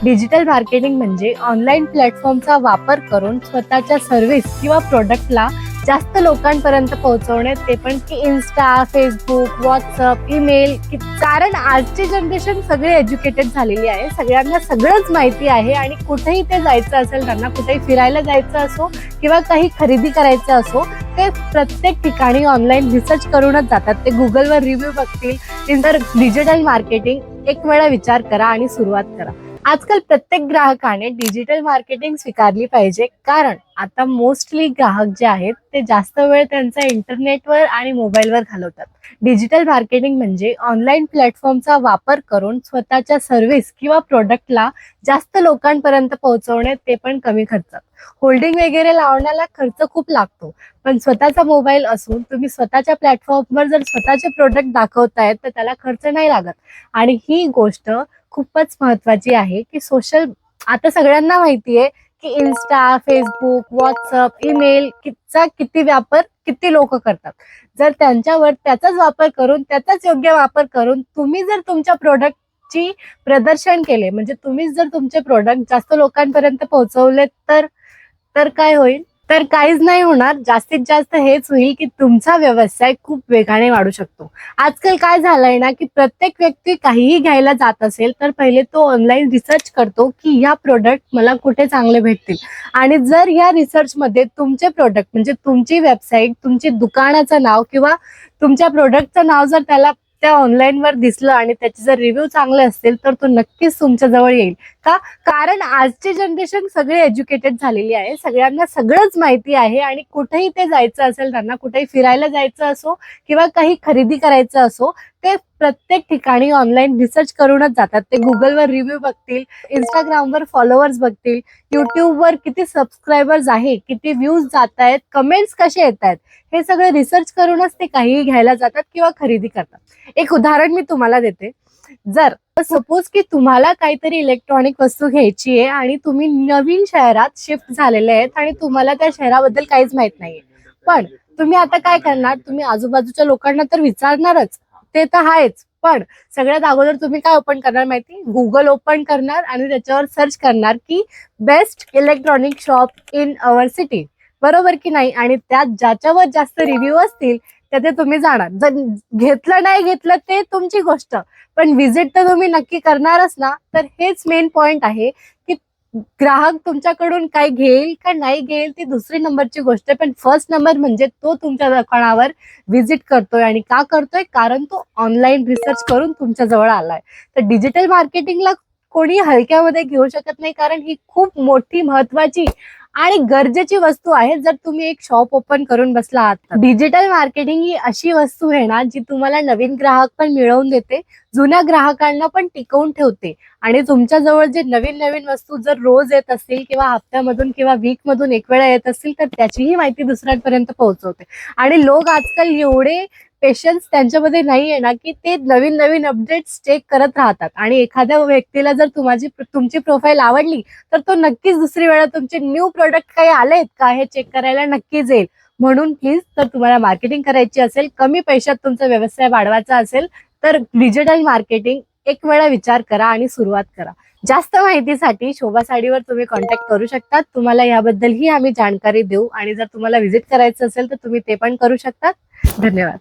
Digital marketing म्हणजे online प्लॅटफॉर्मचा वापर करून स्वतःच्या सर्व्हिस किंवा प्रोडक्टला जास्त लोकांपर्यंत पोहोचवणे, ते पण की इन्स्टा, फेसबुक, व्हॉट्सअप, ईमेल. कारण आजची जनरेशन सगळी एज्युकेटेड झालेली आहे, सगळ्यांना सगळंच माहिती आहे आणि कुठेही ते जायचं असेल, त्यांना कुठेही फिरायला जायचं असो किंवा काही खरेदी करायचं असो, ते प्रत्येक ठिकाणी ऑनलाईन रिसर्च करूनच जातात. ते गुगलवर रिव्ह्यू बघतील. तर डिजिटल मार्केटिंग एक वेळा विचार करा आणि सुरुवात करा. आजकाल प्रत्येक ग्राहकाने डिजिटल मार्केटिंग स्वीकारली पाहिजे, कारण आता मोस्टली ग्राहक जे आहेत ते जास्त वेळ त्यांचा इंटरनेटवर आणि मोबाईलवर घालवतात. डिजिटल मार्केटिंग म्हणजे ऑनलाईन प्लॅटफॉर्मचा वापर करून स्वतःच्या सर्व्हिस किंवा प्रोडक्टला जास्त लोकांपर्यंत पोहोचवणे, ते पण कमी खर्चात. होल्डिंग वगैरे लावण्याला खर्च खूप लागतो, पण स्वतःचा मोबाईल असून तुम्ही स्वतःच्या प्लॅटफॉर्मवर जर स्वतःचे प्रोडक्ट दाखवतायत तर त्याला खर्च नाही लागत. आणि ही गोष्ट खूपच महत्वाची आहे की आता सगळ्यांना माहिती आहे की इन्स्टा, फेसबुक, व्हॉट्सअप, ईमेल चा किती व्यापार किती लोक करतात. जर त्यांच्यावर त्याचाच वापर करून, त्याचाच योग्य वापर करून तुम्ही जर तुमच्या प्रोडक्टची प्रदर्शन केले, म्हणजे तुम्ही जर तुमचे प्रोडक्ट जास्त लोकांपर्यंत पोहोचवले, तर काय होईल? तर काहीच नाही होणार. जास्तीत जास्त हेच होईल की तुमचा व्यवसाय खूप वेगाने वाढू शकतो. आजकाल काय झालंय ना, की प्रत्येक व्यक्ती काहीही घ्यायला जात असेल तर पहिले तो ऑनलाईन रिसर्च करतो की ह्या प्रोडक्ट मला कुठे चांगले भेटतील. आणि जर या रिसर्चमध्ये तुमचे प्रोडक्ट, म्हणजे तुमची वेबसाईट, तुमची दुकानाचं नाव किंवा तुमच्या प्रोडक्टचं नाव जर त्याला त्या ऑनलाईनवर दिसलं आणि त्याचे जर रिव्ह्यू चांगले असतील, तर तो नक्कीच तुमच्या जवळ येईल. का? कारण आजची जनरेशन सगळी एज्युकेटेड झालेली आहे, सगळ्यांना सगळंच माहिती आहे आणि कुठेही ते जायचं असेल, त्यांना कुठेही फिरायला जायचं असो किंवा काही खरेदी करायचं असो, ते प्रत्येक ठिकाणी ऑनलाईन रिसर्च करूनच जातात. ते गुगलवर रिव्ह्यू बघतील, इंस्टाग्रामवर फॉलोअर्स बघतील, युट्यूबवर किती सबस्क्रायबर्स आहे, किती व्ह्यूज जात आहेत, कमेंट्स कसे येत आहेत, हे सगळं रिसर्च करूनच ते काहीही घ्यायला जातात किंवा खरेदी करतात. एक उदाहरण मी तुम्हाला देते. जर सपोज की तुम्हाला काहीतरी इलेक्ट्रॉनिक वस्तू घ्यायची आहे आणि तुम्ही नवीन शहरात शिफ्ट झालेले आहेत आणि तुम्हाला त्या शहराबद्दल काहीच माहित नाहीये, पण तुम्ही आता काय करणार? तुम्ही आजूबाजूच्या लोकांना तर विचारणारच, ते तर आहेच, पण सगळ्यात अगोदर तुम्ही काय ओपन करणार माहिती? गुगल ओपन करणार आणि त्याच्यावर सर्च करणार की best electronic shop in our city, बरोबर की नाही? आणि त्यात ज्याच्यावर जास्त रिव्ह्यू असतील त्याचे तुम्ही जाणार. जर घेतलं नाही घेतलं ते तुमची गोष्ट, पण व्हिजिट तर तुम्ही नक्की करणारच ना. तर हेच मेन पॉइंट आहे की ग्राहक तुमच्याकडून काय घेईल का नाही घेईल ती दुसरी नंबरची गोष्ट आहे, पण फर्स्ट नंबर म्हणजे तो तुमच्या दुकानावर व्हिजिट करतोय. आणि का करतोय? कारण तो ऑनलाईन रिसर्च करून तुमच्या जवळ आलाय. तर डिजिटल मार्केटिंगला कोणी हलक्यामध्ये घेऊ शकत नाही, कारण ही खूप मोठी, महत्वाची आणि गरजेची वस्तू आहे. जर तुम्ही एक शॉप ओपन करून बसला आहात, डिजिटल मार्केटिंग ही अशी वस्तू आहे ना, जी तुम्हाला नवीन ग्राहक पण मिळवून देते, जुन्या ग्राहकांना पण टिकवून ठेवते. आणि तुमच्या जवळ जे नवीन नवीन वस्तू जर रोज येत असतील किंवा हप्त्यामधून किंवा वीक मधून एक वेळा येत असतील, तर त्याचीही माहिती दुसऱ्यांपर्यंत पोहोचवते. आणि लोक आजकाल एवढे पेशन्स त्यांच्यामध्ये नाहीये ना, की ते नवीन नवीन अपडेट्स चेक करत राहतात. आणि एखाद्या व्यक्तीला जर तुमची प्रोफाईल आवडली, तर तो नक्कीच दुसरी वेळा तुमचे न्यू प्रोडक्ट काही आलेत का हे चेक करायला नक्कीच येईल. म्हणून प्लीज, जर तुम्हाला मार्केटिंग करायची असेल, कमी पैशात तुमचा व्यवसाय वाढवायचा असेल, तर डिजिटल मार्केटिंग एक वेळा विचार करा आणि सुरुवात करा. जास्त माहितीसाठी शोभा साडीवर तुम्ही कॉन्टॅक्ट करू शकता. तुम्हाला याबद्दलही आम्ही जाणकारी देऊ आणि जर तुम्हाला व्हिजिट करायचं असेल तर तुम्ही ते पण करू शकता. धन्यवाद.